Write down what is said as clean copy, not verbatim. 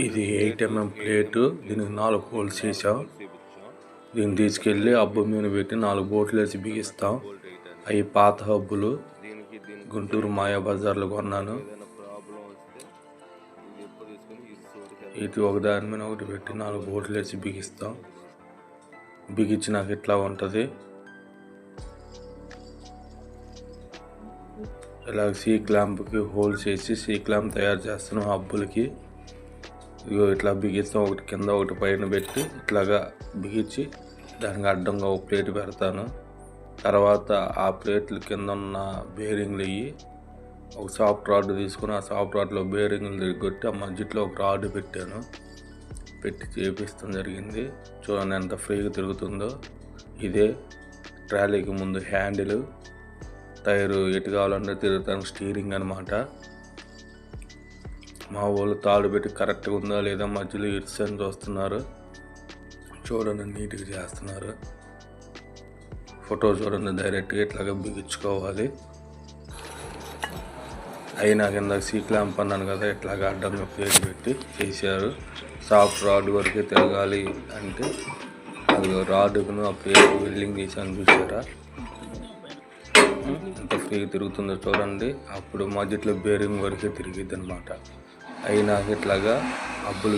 ఇది 8mm plate. దీనికి 4 holes వేసాం. దీన్ని తీసుకెళ్ళి హబ్బు మీద పెట్టి 4 బోట్లు వేసి బిగిస్తాం. అవి పాత హబ్బులు, గుంటూరు మాయా బజార్లో కొన్నాను. ఇది ఒకదాని మీద ఒకటి పెట్టి 4 బోట్లు వేసి బిగిస్తాం. బిగించినాక ఇట్లా ఉంటుంది. ఇలా సీ క్లాంప్కి హోల్స్ వేసి సీ క్లాంప్ తయారు చేస్తున్నాం హబ్బులకి. ఇదిగో ఇట్లా బిగిస్తాం. ఒకటి కింద ఒకటి పైన పెట్టి ఇట్లాగా బిగించి దానికి అడ్డంగా ఒక ప్లేట్ పెడతాను. తర్వాత ఆ ప్లేట్ల కింద ఉన్న బేరింగ్లు అయ్యి ఒక సాఫ్ట్ రాడ్ తీసుకుని ఆ సాఫ్ట్ రాడ్లో బేరింగ్లు తిరిగొట్టి ఆ మధ్యలో ఒక రాడ్ పెట్టాను. పెట్టి చేపిస్తాం జరిగింది. చూడండి ఎంత ఫ్రీగా తిరుగుతుందో. ఇదే ట్రాలీకి ముందు హ్యాండిల్, టైరు ఎటు కావాలంటే తిరుగుతానికి స్టీరింగ్ అనమాట. మా వాళ్ళు తాడు పెట్టి కరెక్ట్గా ఉందా లేదా మధ్యలో ఇట్స్ అని చూస్తున్నారు. చూడండి నీట్గా చేస్తున్నారు. ఫోటో చూడండి, డైరెక్ట్గా ఇట్లాగా బిగించుకోవాలి. అయినా కింద సీ క్లాంప్ అన్నాను కదా, ఇట్లాగా అడ్డంగా ప్లేట్ పెట్టి చేశారు. సాఫ్ట్ రాడ్ వరకే తిరగాలి అంటే అది రాడ్ను ఆ ప్లేట్ వెల్డింగ్ చేశాను. చూసారా ఎంత ఫ్రీగా తిరుగుతుందో చూడండి. అప్పుడు మధ్యలో బేరింగ్ వరకే తిరిగిద్ది అనమాట. అయినా ఇట్లాగా హబ్బులు